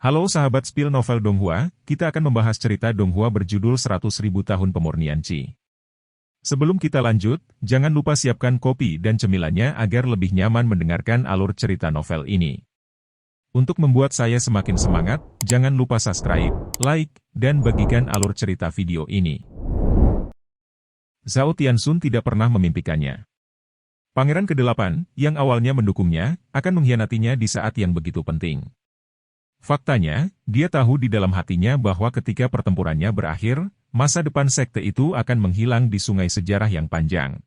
Halo sahabat spill novel Donghua, kita akan membahas cerita Donghua berjudul 100.000 tahun pemurnian Qi. Sebelum kita lanjut, jangan lupa siapkan kopi dan cemilannya agar lebih nyaman mendengarkan alur cerita novel ini. Untuk membuat saya semakin semangat, jangan lupa subscribe, like, dan bagikan alur cerita video ini. Zhao Tianxun tidak pernah memimpikannya. Pangeran ke-8, yang awalnya mendukungnya, akan mengkhianatinya di saat yang begitu penting. Faktanya, dia tahu di dalam hatinya bahwa ketika pertempurannya berakhir, masa depan sekte itu akan menghilang di sungai sejarah yang panjang.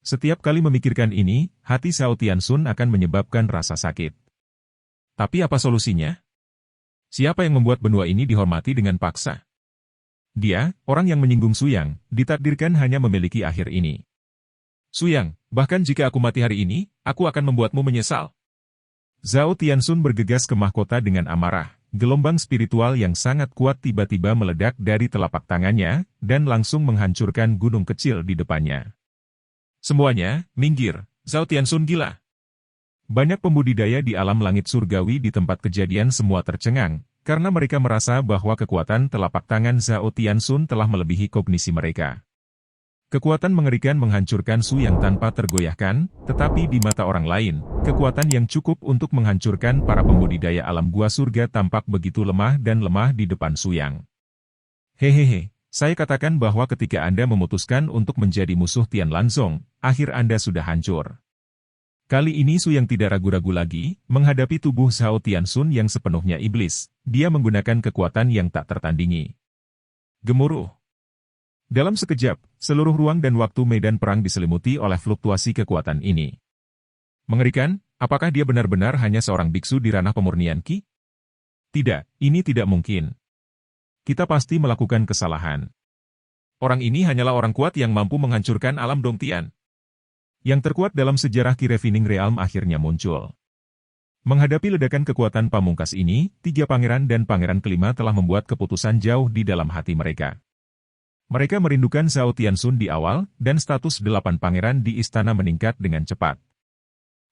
Setiap kali memikirkan ini, hati Zhao Tianxun akan menyebabkan rasa sakit. Tapi apa solusinya? Siapa yang membuat benua ini dihormati dengan paksa? Dia, orang yang menyinggung Suyang, ditakdirkan hanya memiliki akhir ini. Suyang, bahkan jika aku mati hari ini, aku akan membuatmu menyesal. Zhao Tianxun bergegas ke mahkota dengan amarah. Gelombang spiritual yang sangat kuat tiba-tiba meledak dari telapak tangannya, dan langsung menghancurkan gunung kecil di depannya. Semuanya, minggir, Zhao Tianxun gila. Banyak pembudidaya di alam langit surgawi di tempat kejadian semua tercengang, karena mereka merasa bahwa kekuatan telapak tangan Zhao Tianxun telah melebihi kognisi mereka. Kekuatan mengerikan menghancurkan Suyang tanpa tergoyahkan, tetapi di mata orang lain, kekuatan yang cukup untuk menghancurkan para pembudidaya alam gua surga tampak begitu lemah dan lemah di depan Suyang. Hehehe, saya katakan bahwa ketika Anda memutuskan untuk menjadi musuh Tian Lanzong, akhir Anda sudah hancur. Kali ini Suyang tidak ragu-ragu lagi, menghadapi tubuh Zhao Tianxun yang sepenuhnya iblis, dia menggunakan kekuatan yang tak tertandingi. Gemuruh. Dalam sekejap, seluruh ruang dan waktu medan perang diselimuti oleh fluktuasi kekuatan ini. Mengerikan, apakah dia benar-benar hanya seorang biksu di ranah pemurnian Qi? Tidak, ini tidak mungkin. Kita pasti melakukan kesalahan. Orang ini hanyalah orang kuat yang mampu menghancurkan alam Dongtian. Yang terkuat dalam sejarah Qi Refining Realm akhirnya muncul. Menghadapi ledakan kekuatan pamungkas ini, 3 pangeran dan pangeran kelima telah membuat keputusan jauh di dalam hati mereka. Mereka merindukan Zhao Tianxun di awal, dan status 8 pangeran di istana meningkat dengan cepat.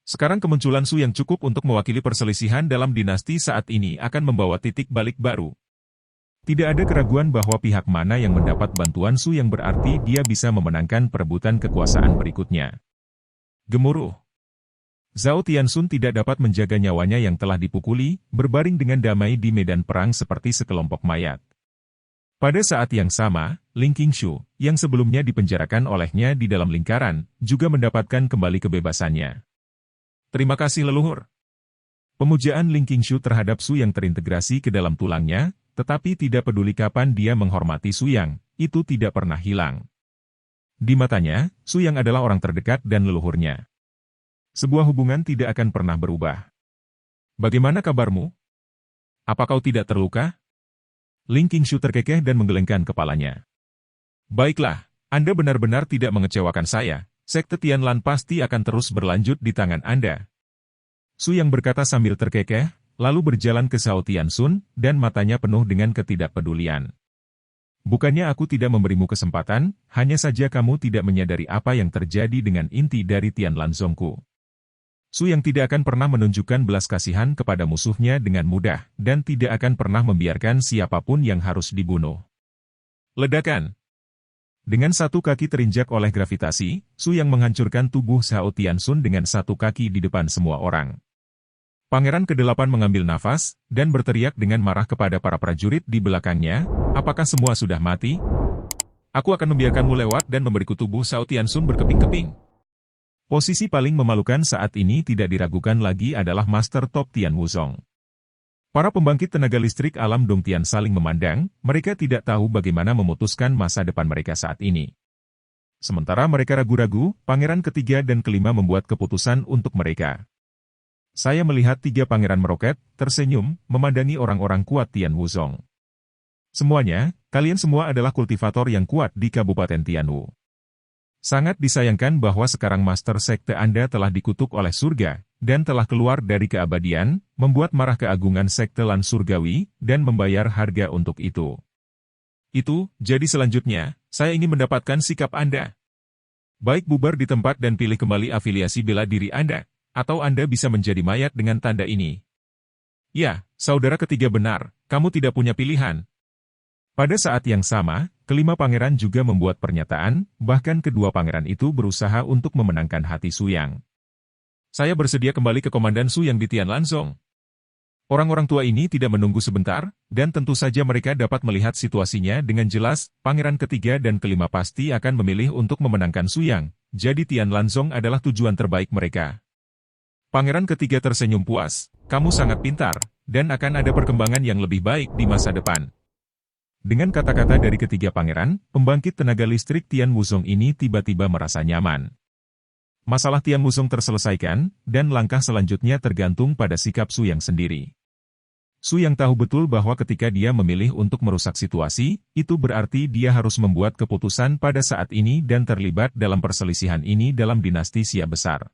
Sekarang kemunculan Su yang cukup untuk mewakili perselisihan dalam dinasti saat ini akan membawa titik balik baru. Tidak ada keraguan bahwa pihak mana yang mendapat bantuan Su yang berarti dia bisa memenangkan perebutan kekuasaan berikutnya. Gemuruh. Zhao Tianxun tidak dapat menjaga nyawanya yang telah dipukuli, berbaring dengan damai di medan perang seperti sekelompok mayat. Pada saat yang sama, Ling Qingshu, yang sebelumnya dipenjarakan olehnya di dalam lingkaran, juga mendapatkan kembali kebebasannya. Terima kasih leluhur. Pemujaan Ling Qingshu terhadap Su yang terintegrasi ke dalam tulangnya, tetapi tidak peduli kapan dia menghormati Su Yang, itu tidak pernah hilang. Di matanya, Su Yang adalah orang terdekat dan leluhurnya. Sebuah hubungan tidak akan pernah berubah. Bagaimana kabarmu? Apa kau tidak terluka? Ling Qingshu terkekeh dan menggelengkan kepalanya. Baiklah, Anda benar-benar tidak mengecewakan saya. Sekte Tianlan pasti akan terus berlanjut di tangan Anda. Su yang berkata sambil terkekeh, lalu berjalan ke Zhao Tianxun, dan matanya penuh dengan ketidakpedulian. Bukannya aku tidak memberimu kesempatan, hanya saja kamu tidak menyadari apa yang terjadi dengan inti dari Tian Lanzongku. Su yang tidak akan pernah menunjukkan belas kasihan kepada musuhnya dengan mudah, dan tidak akan pernah membiarkan siapapun yang harus dibunuh. Ledakan. Dengan satu kaki terinjak oleh gravitasi, Su yang menghancurkan tubuh Zhao Tianxun dengan satu kaki di depan semua orang. Pangeran ke-8 mengambil nafas, dan berteriak dengan marah kepada para prajurit di belakangnya, apakah semua sudah mati? Aku akan membiarkanmu lewat dan memberiku tubuh Zhao Tianxun berkeping-keping. Posisi paling memalukan saat ini tidak diragukan lagi adalah Master Top Tian Wuzong. Para pembangkit tenaga listrik alam Dongtian saling memandang, mereka tidak tahu bagaimana memutuskan masa depan mereka saat ini. Sementara mereka ragu-ragu, pangeran ketiga dan kelima membuat keputusan untuk mereka. Saya melihat 3 pangeran meroket, tersenyum, memandangi orang-orang kuat Tian Wuzong. Semuanya, kalian semua adalah kultivator yang kuat di Kabupaten Tianwu. Sangat disayangkan bahwa sekarang Master Sekte Anda telah dikutuk oleh surga, dan telah keluar dari keabadian, membuat marah keagungan Sekte Lan Surgawi, dan membayar harga untuk itu. Jadi selanjutnya, saya ingin mendapatkan sikap Anda. Baik bubar di tempat dan pilih kembali afiliasi bela diri Anda, atau Anda bisa menjadi mayat dengan tanda ini. Ya, saudara ketiga benar, kamu tidak punya pilihan. Pada saat yang sama, kelima pangeran juga membuat pernyataan, bahkan kedua pangeran itu berusaha untuk memenangkan hati Su Yang. Saya bersedia kembali ke Komandan Su Yang di Tianlanzong. Orang-orang tua ini tidak menunggu sebentar, dan tentu saja mereka dapat melihat situasinya dengan jelas, pangeran ketiga dan kelima pasti akan memilih untuk memenangkan Su Yang, jadi Tianlanzong adalah tujuan terbaik mereka. Pangeran ketiga tersenyum puas, kamu sangat pintar, dan akan ada perkembangan yang lebih baik di masa depan. Dengan kata-kata dari ketiga pangeran, pembangkit tenaga listrik Tian Wuzong ini tiba-tiba merasa nyaman. Masalah Tian Wuzong terselesaikan, dan langkah selanjutnya tergantung pada sikap Su Yang sendiri. Su Yang tahu betul bahwa ketika dia memilih untuk merusak situasi, itu berarti dia harus membuat keputusan pada saat ini dan terlibat dalam perselisihan ini dalam dinasti Xia besar.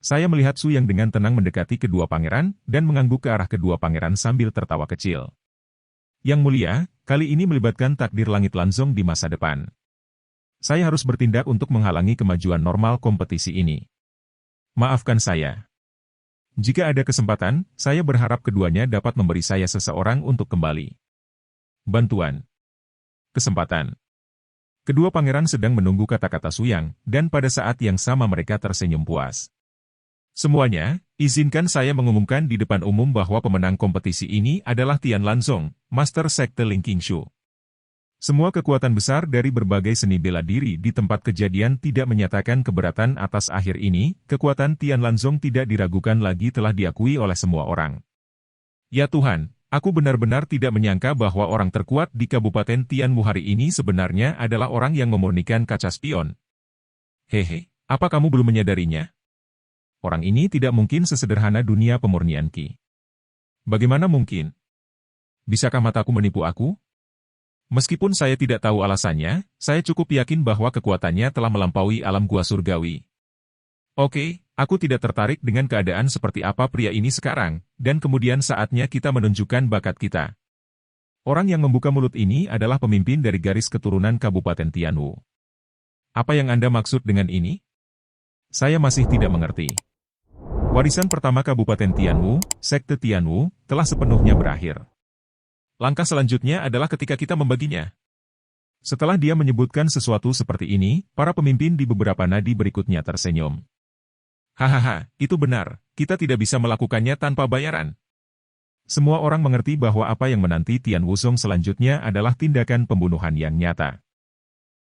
Saya melihat Su Yang dengan tenang mendekati kedua pangeran, dan mengangguk ke arah kedua pangeran sambil tertawa kecil. Yang mulia, kali ini melibatkan takdir langit Lanzong di masa depan. Saya harus bertindak untuk menghalangi kemajuan normal kompetisi ini. Maafkan saya. Jika ada kesempatan, saya berharap keduanya dapat memberi saya seseorang untuk kembali. Bantuan. Kesempatan. Kedua pangeran sedang menunggu kata-kata Su Yang, dan pada saat yang sama mereka tersenyum puas. Semuanya, izinkan saya mengumumkan di depan umum bahwa pemenang kompetisi ini adalah Tianlanzong, Master Sekte Ling Qingshu. Semua kekuatan besar dari berbagai seni bela diri di tempat kejadian tidak menyatakan keberatan atas akhir ini, kekuatan Tianlanzong tidak diragukan lagi telah diakui oleh semua orang. Ya Tuhan, aku benar-benar tidak menyangka bahwa orang terkuat di Kabupaten Tianwu hari ini sebenarnya adalah orang yang memurnikan kaca spion. Hehe, apa kamu belum menyadarinya? Orang ini tidak mungkin sesederhana dunia pemurnian Qi. Bagaimana mungkin? Bisakah mataku menipu aku? Meskipun saya tidak tahu alasannya, saya cukup yakin bahwa kekuatannya telah melampaui alam gua surgawi. Oke, aku tidak tertarik dengan keadaan seperti apa pria ini sekarang, dan kemudian saatnya kita menunjukkan bakat kita. Orang yang membuka mulut ini adalah pemimpin dari garis keturunan Kabupaten Tianwu. Apa yang Anda maksud dengan ini? Saya masih tidak mengerti. Warisan pertama Kabupaten Tianwu, Sekte Tianwu, telah sepenuhnya berakhir. Langkah selanjutnya adalah ketika kita membaginya. Setelah dia menyebutkan sesuatu seperti ini, para pemimpin di beberapa nadi berikutnya tersenyum. Hahaha, itu benar, kita tidak bisa melakukannya tanpa bayaran. Semua orang mengerti bahwa apa yang menanti Tian Wuzong selanjutnya adalah tindakan pembunuhan yang nyata.